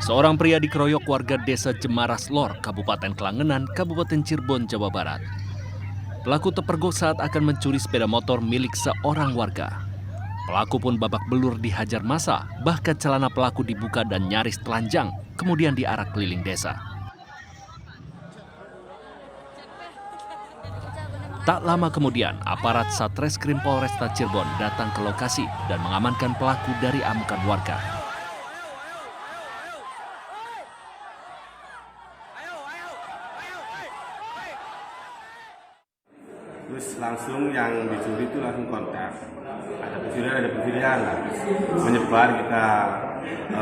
Seorang pria dikeroyok warga desa Jemaras Lor, Kabupaten Klangenan, Kabupaten Cirebon, Jawa Barat. Pelaku terpergok saat akan mencuri sepeda motor milik seorang warga. Pelaku pun babak belur dihajar massa, bahkan celana pelaku dibuka dan nyaris telanjang, kemudian diarak keliling desa. Tak lama kemudian, aparat Satreskrim Polresta Cirebon datang ke lokasi dan mengamankan pelaku dari amukan warga. Terus langsung yang dicuri itu langsung kontak. Ada pencurian lah. Menyebar kita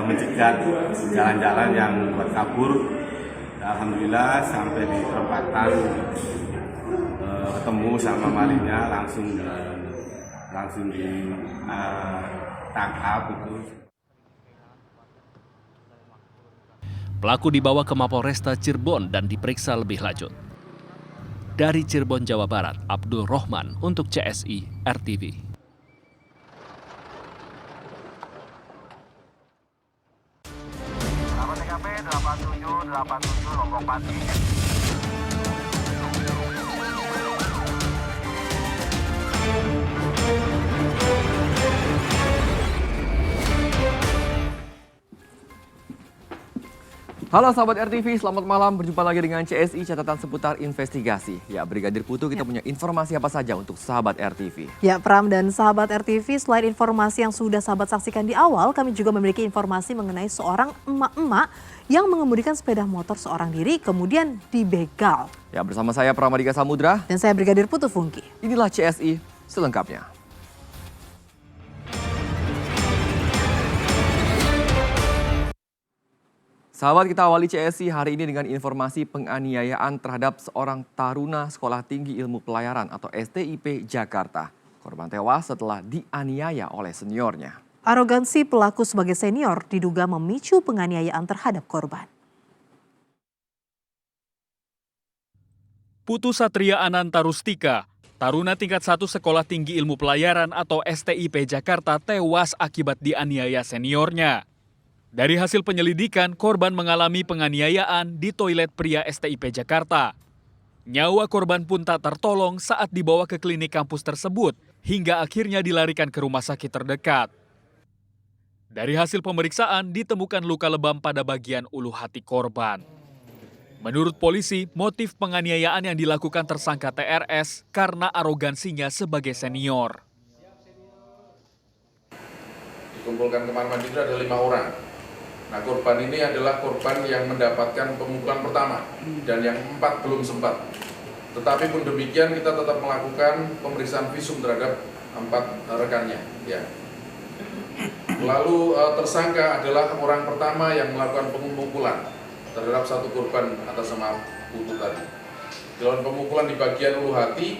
mencegat jalan-jalan yang buat kabur. Alhamdulillah sampai di perempatan ketemu sama malingnya langsung ditangkap itu. Pelaku dibawa ke Mapolresta Cirebon dan diperiksa lebih lanjut. Dari Cirebon, Jawa Barat, Abdul Rohman untuk CSI RTV. TKP 8787 Lombok Pati. Halo sahabat RTV, selamat malam. Berjumpa lagi dengan CSI, catatan seputar investigasi. Ya, Brigadir Putu, kita punya informasi apa saja untuk sahabat RTV? Ya, Pram dan sahabat RTV, selain informasi yang sudah sahabat saksikan di awal, kami juga memiliki informasi mengenai seorang emak-emak yang mengemudikan sepeda motor seorang diri, kemudian dibegal. Ya, bersama saya Pramadika Samudra. Dan saya Brigadir Putu Fungki. Inilah CSI selengkapnya. Sahabat, kita awali CSI hari ini dengan informasi penganiayaan terhadap seorang taruna Sekolah Tinggi Ilmu Pelayaran atau STIP Jakarta. Korban tewas setelah dianiaya oleh seniornya. Arogansi pelaku sebagai senior diduga memicu penganiayaan terhadap korban. Putu Satria Ananta Rustika, taruna tingkat 1 Sekolah Tinggi Ilmu Pelayaran atau STIP Jakarta tewas akibat dianiaya seniornya. Dari hasil penyelidikan, korban mengalami penganiayaan di toilet pria STIP Jakarta. Nyawa korban pun tak tertolong saat dibawa ke klinik kampus tersebut hingga akhirnya dilarikan ke rumah sakit terdekat. Dari hasil pemeriksaan, ditemukan luka lebam pada bagian ulu hati korban. Menurut polisi, motif penganiayaan yang dilakukan tersangka TRS karena arogansinya sebagai senior. Dikumpulkan kamar mandi itu ada 5 orang. Nah, korban ini adalah korban yang mendapatkan pemukulan pertama dan yang 4 belum sempat. Tetapi pun demikian kita tetap melakukan pemeriksaan visum terhadap 4 rekannya. Ya. Lalu tersangka adalah orang pertama yang melakukan pemukulan terhadap satu korban atas nama Putu tadi. Dilakukan pemukulan di bagian ulu hati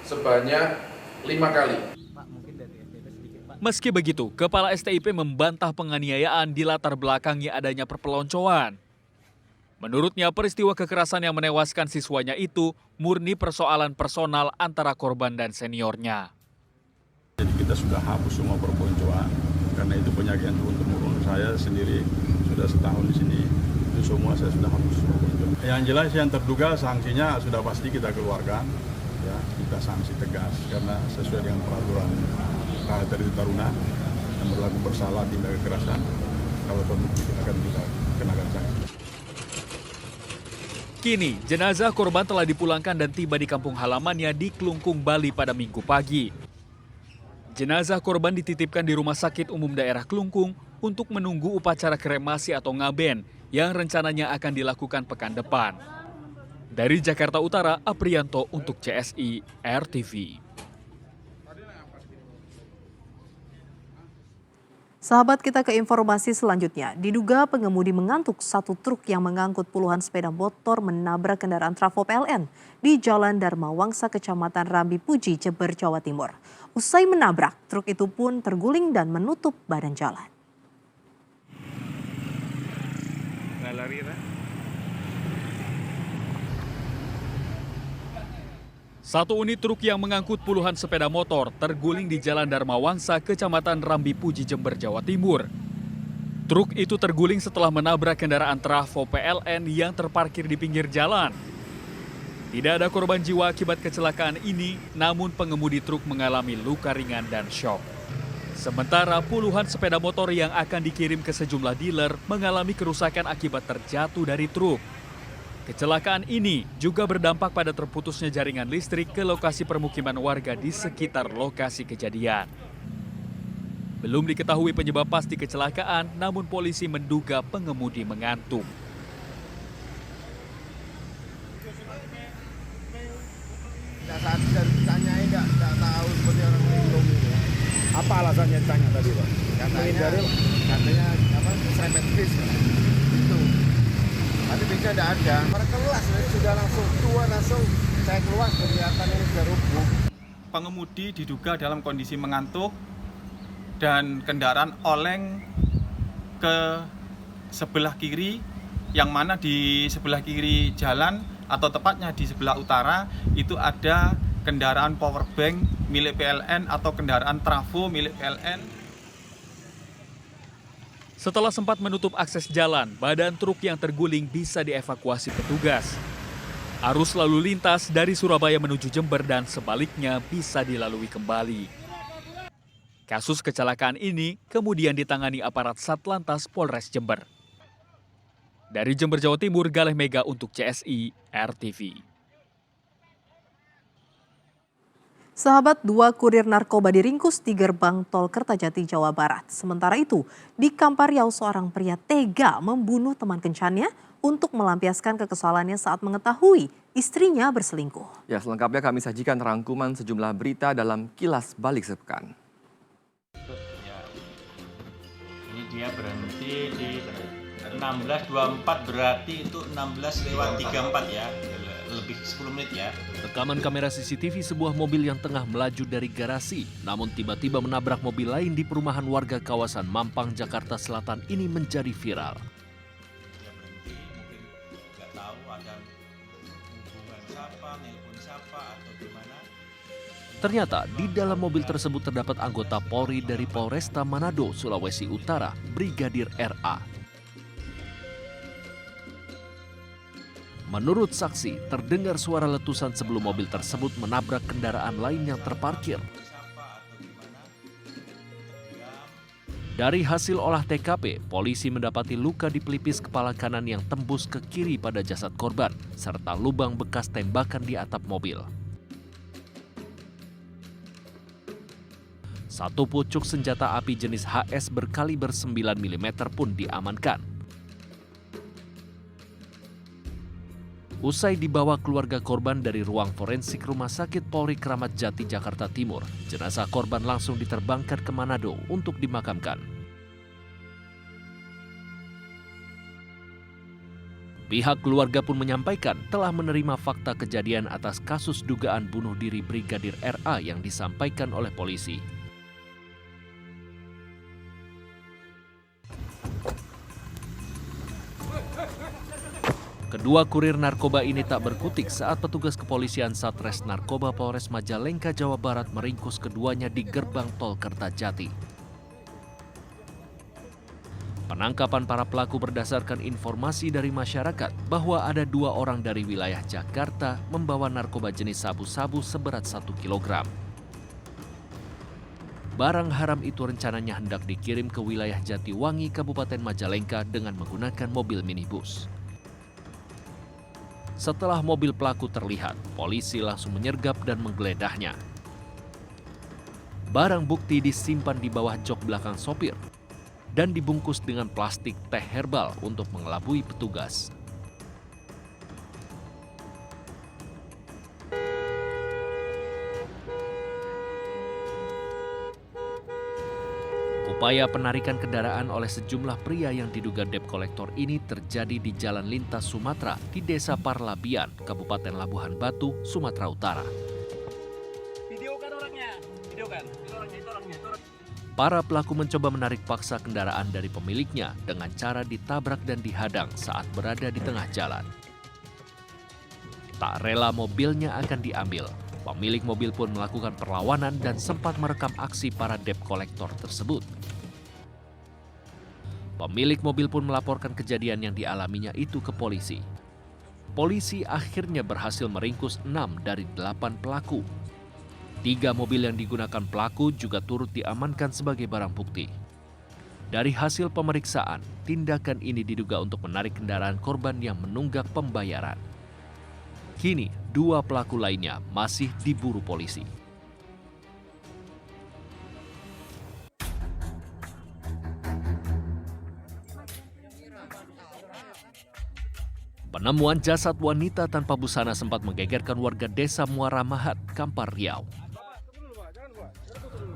sebanyak 5 kali. Meski begitu, Kepala STIP membantah penganiayaan di latar belakangnya adanya perpeloncoan. Menurutnya, peristiwa kekerasan yang menewaskan siswanya itu murni persoalan personal antara korban dan seniornya. Jadi kita sudah hapus semua perpeloncoan, karena itu penyakit yang turun-temurun. Saya sendiri sudah setahun di sini, itu semua saya sudah hapus perpeloncoan. Yang jelas yang terduga sanksinya sudah pasti kita keluarkan, ya kita sanksi tegas karena sesuai dengan peraturan dari taruna yang berlaku bersalah tindak kekerasan, kalau terbukti akan kita kenakan sanksi. Kini, jenazah korban telah dipulangkan dan tiba di kampung halamannya di Klungkung, Bali pada Minggu pagi. Jenazah korban dititipkan di Rumah Sakit Umum Daerah Klungkung untuk menunggu upacara kremasi atau ngaben yang rencananya akan dilakukan pekan depan. Dari Jakarta Utara, Aprianto untuk CSI RTV. Sahabat, kita ke informasi selanjutnya. Diduga pengemudi mengantuk satu truk yang mengangkut puluhan sepeda motor menabrak kendaraan trafo PLN di Jalan Dharma Wangsa, Kecamatan Rambi Puji, Jember, Jawa Timur. Usai menabrak, truk itu pun terguling dan menutup badan jalan. Satu unit truk yang mengangkut puluhan sepeda motor terguling di Jalan Dharma Wangsa, Kecamatan Rambi Puji, Jember, Jawa Timur. Truk itu terguling setelah menabrak kendaraan trafo PLN yang terparkir di pinggir jalan. Tidak ada korban jiwa akibat kecelakaan ini, namun pengemudi truk mengalami luka ringan dan syok. Sementara puluhan sepeda motor yang akan dikirim ke sejumlah dealer mengalami kerusakan akibat terjatuh dari truk. Kecelakaan ini juga berdampak pada terputusnya jaringan listrik ke lokasi permukiman warga di sekitar lokasi kejadian. Belum diketahui penyebab pasti kecelakaan, namun polisi menduga pengemudi mengantuk. Saat ditanyain nggak tahu seperti orang linglung itu. Apa alasannya ditanya tadi, Pak? Katanya apa? Serempet bis itu. Tapi bisnya tidak ada. Para kelas sudah langsung keluar saya keluar kelihatan ini sudah rubuh. Pengemudi diduga dalam kondisi mengantuk dan kendaraan oleng ke sebelah kiri, yang mana di sebelah kiri jalan atau tepatnya di sebelah utara itu ada kendaraan powerbank milik PLN atau kendaraan trafo milik PLN. Setelah sempat menutup akses jalan, badan truk yang terguling bisa dievakuasi petugas. Arus lalu lintas dari Surabaya menuju Jember dan sebaliknya bisa dilalui kembali. Kasus kecelakaan ini kemudian ditangani aparat Satlantas Polres Jember. Dari Jember, Jawa Timur, Galih Mega untuk CSI RTV. Sahabat, 2 kurir narkoba diringkus di gerbang tol Kertajati, Jawa Barat. Sementara itu, di Kampar Riau seorang pria tega membunuh teman kencannya untuk melampiaskan kekesalannya saat mengetahui istrinya berselingkuh. Ya, selengkapnya kami sajikan rangkuman sejumlah berita dalam Kilas Balik Sepekan. Ya. Ini dia berhenti di 16.24, berarti itu 16:34 ya, lebih 10 menit ya. Rekaman kamera CCTV sebuah mobil yang tengah melaju dari garasi, namun tiba-tiba menabrak mobil lain di perumahan warga kawasan Mampang, Jakarta Selatan ini menjadi viral. Dia berhenti, mungkin nggak tahu ada hubungan siapa, nelpon siapa atau gimana. Ternyata di dalam mobil tersebut terdapat anggota Polri dari Polresta Manado, Sulawesi Utara, Brigadir RA. Menurut saksi, terdengar suara letusan sebelum mobil tersebut menabrak kendaraan lain yang terparkir. Dari hasil olah TKP, polisi mendapati luka di pelipis kepala kanan yang tembus ke kiri pada jasad korban, serta lubang bekas tembakan di atap mobil. Satu pucuk senjata api jenis HS berkaliber 9 mm pun diamankan. Usai dibawa keluarga korban dari ruang forensik Rumah Sakit Polri Kramat Jati, Jakarta Timur, jenazah korban langsung diterbangkan ke Manado untuk dimakamkan. Pihak keluarga pun menyampaikan telah menerima fakta kejadian atas kasus dugaan bunuh diri Brigadir RA yang disampaikan oleh polisi. Kedua kurir narkoba ini tak berkutik saat petugas kepolisian Satres Narkoba Polres Majalengka, Jawa Barat meringkus keduanya di gerbang tol Kertajati. Penangkapan para pelaku berdasarkan informasi dari masyarakat bahwa ada 2 orang dari wilayah Jakarta membawa narkoba jenis sabu-sabu seberat 1 kg. Barang haram itu rencananya hendak dikirim ke wilayah Jatiwangi, Kabupaten Majalengka dengan menggunakan mobil minibus. Setelah mobil pelaku terlihat, polisi langsung menyergap dan menggeledah,nya. Barang bukti disimpan di bawah jok belakang sopir dan dibungkus dengan plastik teh herbal untuk mengelabui petugas. Upaya penarikan kendaraan oleh sejumlah pria yang diduga debt collector ini terjadi di Jalan Lintas Sumatera di Desa Parlabian, Kabupaten Labuhan Batu, Sumatera Utara. Para pelaku mencoba menarik paksa kendaraan dari pemiliknya dengan cara ditabrak dan dihadang saat berada di tengah jalan. Tak rela mobilnya akan diambil, pemilik mobil pun melakukan perlawanan dan sempat merekam aksi para debt collector tersebut. Pemilik mobil pun melaporkan kejadian yang dialaminya itu ke polisi. Polisi akhirnya berhasil meringkus 6 dari 8 pelaku. 3 mobil yang digunakan pelaku juga turut diamankan sebagai barang bukti. Dari hasil pemeriksaan, tindakan ini diduga untuk menarik kendaraan korban yang menunggak pembayaran. Kini, 2 pelaku lainnya masih diburu polisi. Penemuan jasad wanita tanpa busana sempat menggegerkan warga desa Muara Mahat, Kampar Riau.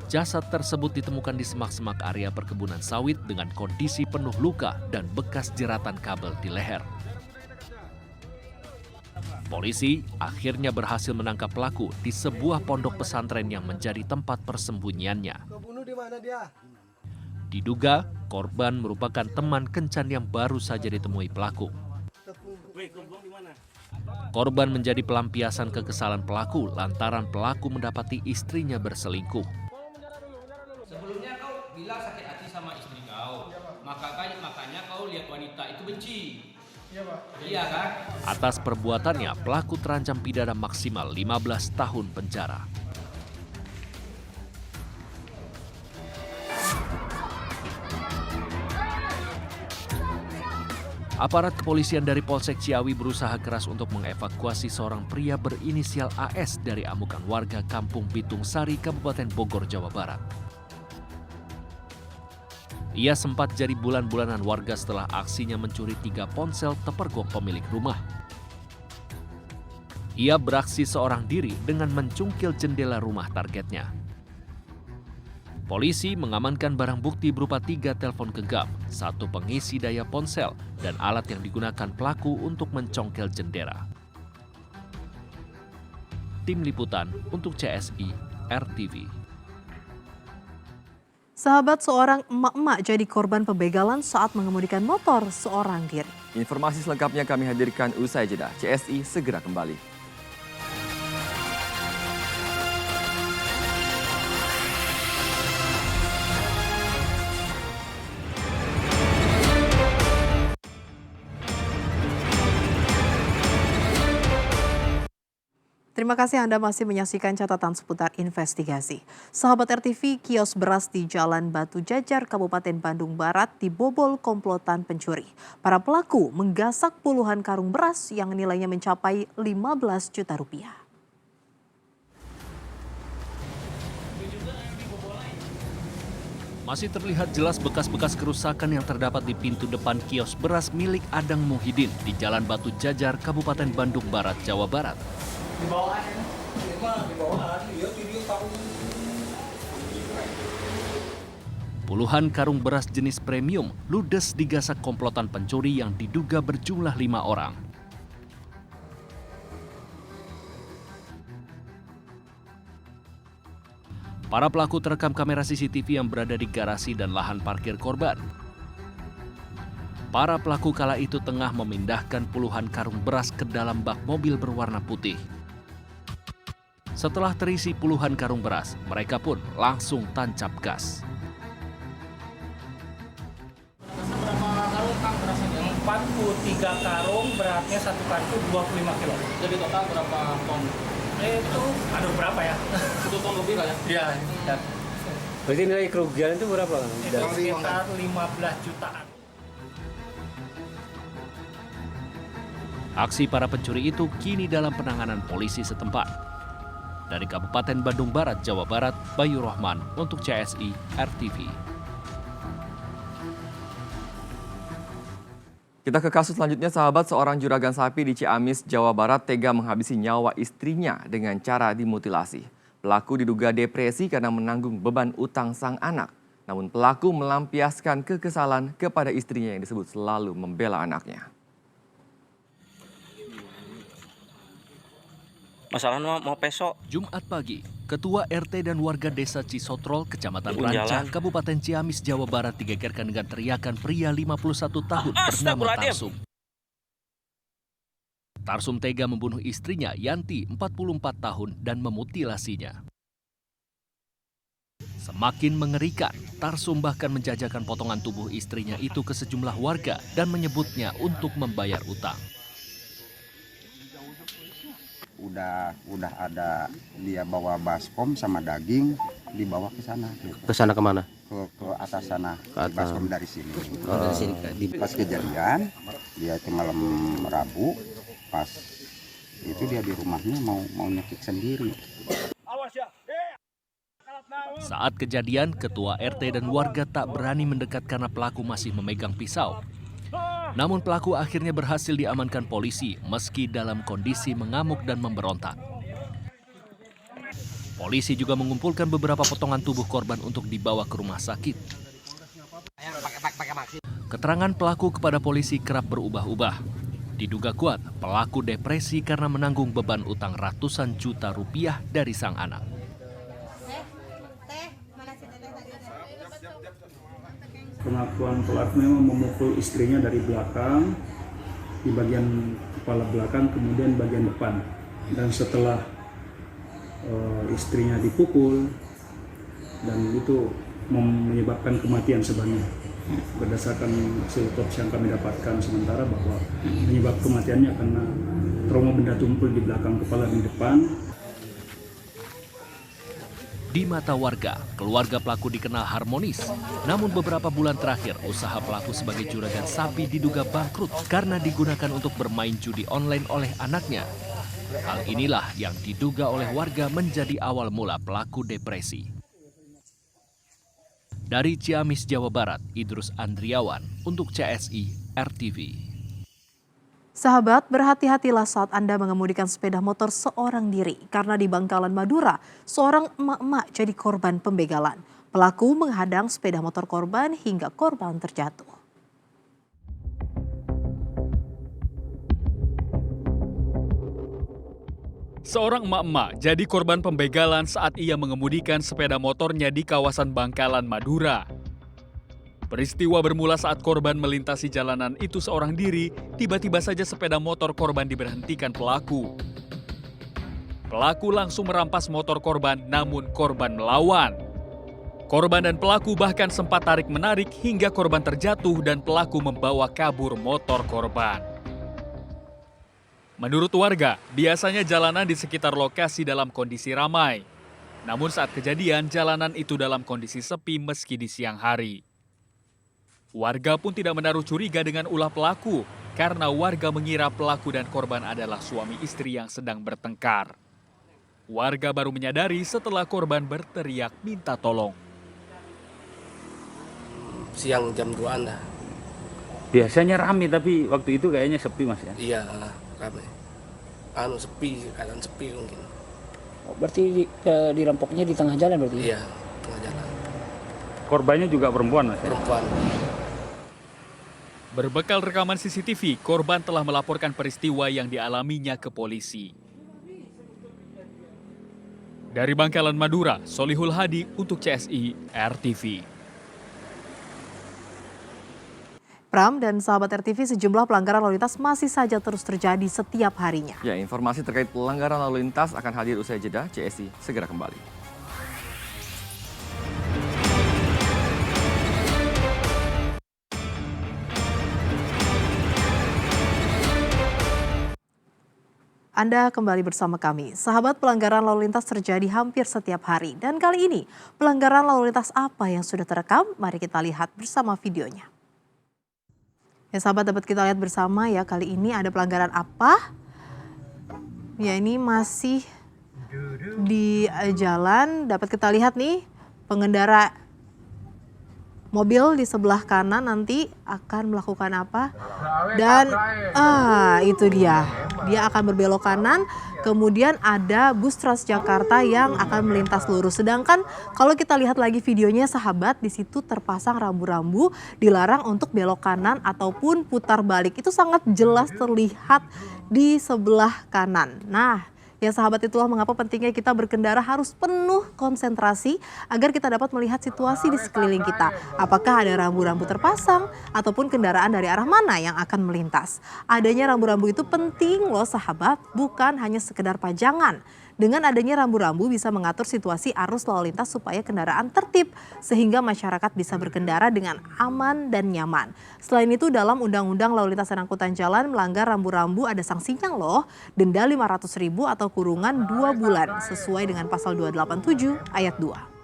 Jasad tersebut ditemukan di semak-semak area perkebunan sawit dengan kondisi penuh luka dan bekas jeratan kabel di leher. Polisi akhirnya berhasil menangkap pelaku di sebuah pondok pesantren yang menjadi tempat persembunyiannya. Diduga korban merupakan teman kencan yang baru saja ditemui pelaku. Korban menjadi pelampiasan kekesalan pelaku lantaran pelaku mendapati istrinya berselingkuh. Sebelumnya kau bilang sakit hati sama istri kau, makanya kau lihat wanita itu benci. Iya, Pak. Iya kan? Atas perbuatannya, pelaku terancam pidana maksimal 15 tahun penjara. Aparat kepolisian dari Polsek Ciawi berusaha keras untuk mengevakuasi seorang pria berinisial AS dari amukan warga Kampung Bitung Sari, Kabupaten Bogor, Jawa Barat. Ia sempat jadi bulan-bulanan warga setelah aksinya mencuri 3 ponsel tepergok pemilik rumah. Ia beraksi seorang diri dengan mencungkil jendela rumah targetnya. Polisi mengamankan barang bukti berupa 3 telepon genggam, 1 pengisi daya ponsel, dan alat yang digunakan pelaku untuk mencongkel jendela. Tim Liputan untuk CSI RTV. Sahabat, seorang emak-emak jadi korban pembegalan saat mengemudikan motor seorang diri. Informasi selengkapnya kami hadirkan usai jeda. CSI segera kembali. Terima kasih Anda masih menyaksikan catatan seputar investigasi. Sahabat RTV, kios beras di Jalan Batu Jajar, Kabupaten Bandung Barat dibobol komplotan pencuri. Para pelaku menggasak puluhan karung beras yang nilainya mencapai 15 juta rupiah. Masih terlihat jelas bekas-bekas kerusakan yang terdapat di pintu depan kios beras milik Adang Muhyiddin di Jalan Batu Jajar, Kabupaten Bandung Barat, Jawa Barat. Puluhan karung beras jenis premium ludes digasak komplotan pencuri yang diduga berjumlah 5 orang. Para pelaku terekam kamera CCTV yang berada di garasi dan lahan parkir korban. Para pelaku kala itu tengah memindahkan puluhan karung beras ke dalam bak mobil berwarna putih. Setelah terisi puluhan karung beras, mereka pun langsung tancap gas. Berapa karung Kang berasnya? 43 karung, beratnya 1 kartu 25 kilo. Jadi total berapa ton? Itu, aduh berapa ya? 1 ton lebih lah ya? Iya. Berarti nilai kerugian itu berapa Kang? Itu sekitar 15 jutaan. Aksi para pencuri itu kini dalam penanganan polisi setempat. Dari Kabupaten Bandung Barat, Jawa Barat, Bayu Rohman untuk CSI RTV. Kita ke kasus selanjutnya, sahabat. Seorang juragan sapi di Ciamis, Jawa Barat tega menghabisi nyawa istrinya dengan cara dimutilasi. Pelaku diduga depresi karena menanggung beban utang sang anak. Namun pelaku melampiaskan kekesalan kepada istrinya yang disebut selalu membela anaknya. Masalahnya mau pesok. Jumat pagi, Ketua RT dan warga desa Cisotrol, Kecamatan Rancah, Kabupaten Ciamis, Jawa Barat digegerkan dengan teriakan pria 51 tahun bernama Tarsum. Tarsum tega membunuh istrinya Yanti, 44 tahun, dan memutilasinya. Semakin mengerikan, Tarsum bahkan menjajakan potongan tubuh istrinya itu ke sejumlah warga dan menyebutnya untuk membayar utang. Udah ada dia bawa baskom sama daging dibawa ke sana. Gitu. Ke sana kemana? Ke atas sana. Ke atas. Baskom dari sini. Dari sini. Pas kejadian dia itu malam Rabu, pas itu dia di rumahnya mau nyekik sendiri. Saat kejadian, ketua RT dan warga tak berani mendekat karena pelaku masih memegang pisau. Namun pelaku akhirnya berhasil diamankan polisi meski dalam kondisi mengamuk dan memberontak. Polisi juga mengumpulkan beberapa potongan tubuh korban untuk dibawa ke rumah sakit. Keterangan pelaku kepada polisi kerap berubah-ubah. Diduga kuat pelaku depresi karena menanggung beban utang ratusan juta rupiah dari sang anak. Pengakuan pelaku memang memukul istrinya dari belakang, di bagian kepala belakang, kemudian bagian depan. Dan setelah istrinya dipukul, dan itu menyebabkan kematian sebanyak. Berdasarkan hasil otopsi yang kami dapatkan sementara bahwa penyebab kematiannya karena trauma benda tumpul di belakang kepala dan depan. Di mata warga, keluarga pelaku dikenal harmonis. Namun beberapa bulan terakhir, usaha pelaku sebagai juragan sapi diduga bangkrut karena digunakan untuk bermain judi online oleh anaknya. Hal inilah yang diduga oleh warga menjadi awal mula pelaku depresi. Dari Ciamis, Jawa Barat, Idrus Andriawan untuk CSI RTV. Sahabat, berhati-hatilah saat Anda mengemudikan sepeda motor seorang diri karena di Bangkalan, Madura, seorang emak-emak jadi korban pembegalan. Pelaku menghadang sepeda motor korban hingga korban terjatuh. Seorang emak-emak jadi korban pembegalan saat ia mengemudikan sepeda motornya di kawasan Bangkalan, Madura. Peristiwa bermula saat korban melintasi jalanan itu seorang diri, tiba-tiba saja sepeda motor korban diberhentikan pelaku. Pelaku langsung merampas motor korban, namun korban melawan. Korban dan pelaku bahkan sempat tarik-menarik hingga korban terjatuh dan pelaku membawa kabur motor korban. Menurut warga, biasanya jalanan di sekitar lokasi dalam kondisi ramai. Namun saat kejadian, jalanan itu dalam kondisi sepi meski di siang hari. Warga pun tidak menaruh curiga dengan ulah pelaku karena warga mengira pelaku dan korban adalah suami istri yang sedang bertengkar. Warga baru menyadari setelah korban berteriak minta tolong. Siang jam 2-an dah. Biasanya ramai tapi waktu itu kayaknya sepi mas ya? Iya ramai. Sepi, keadaan sepi mungkin. Oh, berarti dirampoknya di tengah jalan berarti? Iya, tengah jalan. Korbannya juga perempuan mas? Perempuan. Berbekal rekaman CCTV, korban telah melaporkan peristiwa yang dialaminya ke polisi. Dari Bangkalan, Madura, Solihul Hadi untuk CSI RTV. Pram dan sahabat RTV, sejumlah pelanggaran lalu lintas masih saja terus terjadi setiap harinya. Ya, informasi terkait pelanggaran lalu lintas akan hadir usai jeda. CSI segera kembali. Anda kembali bersama kami. Sahabat, pelanggaran lalu lintas terjadi hampir setiap hari. Dan kali ini, pelanggaran lalu lintas apa yang sudah terekam? Mari kita lihat bersama videonya. Ya sahabat, dapat kita lihat bersama ya, kali ini ada pelanggaran apa? Ya ini masih di jalan, dapat kita lihat nih, pengendara mobil di sebelah kanan nanti akan melakukan apa? Dan itu dia akan berbelok kanan. Kemudian ada bus Transjakarta yang akan melintas lurus. Sedangkan kalau kita lihat lagi videonya sahabat, di situ terpasang rambu-rambu dilarang untuk belok kanan ataupun putar balik. Itu sangat jelas terlihat di sebelah kanan. Nah, ya sahabat, itulah mengapa pentingnya kita berkendara harus penuh konsentrasi agar kita dapat melihat situasi di sekeliling kita. Apakah ada rambu-rambu terpasang ataupun kendaraan dari arah mana yang akan melintas. Adanya rambu-rambu itu penting loh sahabat, bukan hanya sekedar pajangan. Dengan adanya rambu-rambu bisa mengatur situasi arus lalu lintas supaya kendaraan tertib sehingga masyarakat bisa berkendara dengan aman dan nyaman. Selain itu dalam Undang-Undang Lalu Lintas dan Angkutan Jalan melanggar rambu-rambu ada sanksinya loh, denda 500.000 atau kurungan 2 bulan sesuai dengan pasal 287 ayat 2.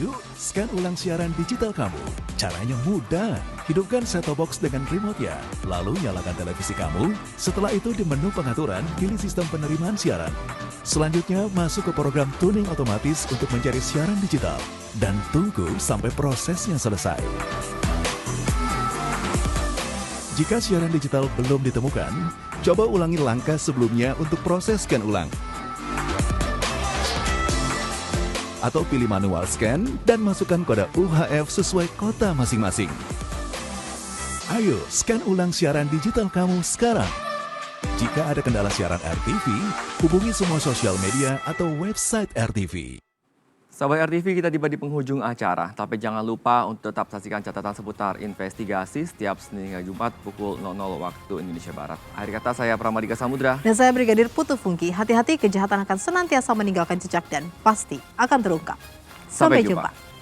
Yuk, scan ulang siaran digital kamu. Caranya mudah. Hidupkan set-top box dengan remote-nya. Lalu nyalakan televisi kamu. Setelah itu di menu pengaturan, pilih sistem penerimaan siaran. Selanjutnya, masuk ke program tuning otomatis untuk mencari siaran digital. Dan tunggu sampai prosesnya selesai. Jika siaran digital belum ditemukan, coba ulangi langkah sebelumnya untuk proses scan ulang. Atau pilih manual scan dan masukkan kode UHF sesuai kota masing-masing. Ayo, scan ulang siaran digital kamu sekarang. Jika ada kendala siaran RTV, hubungi semua sosial media atau website RTV. Sahabat RTV, kita tiba di penghujung acara. Tapi jangan lupa untuk tetap saksikan catatan seputar investigasi setiap Senin hingga Jumat pukul 00 waktu Indonesia Barat. Akhir kata saya Pramadika Samudra. Dan saya Brigadir Putu Fungki. Hati-hati, kejahatan akan senantiasa meninggalkan jejak dan pasti akan terungkap. Sampai jumpa.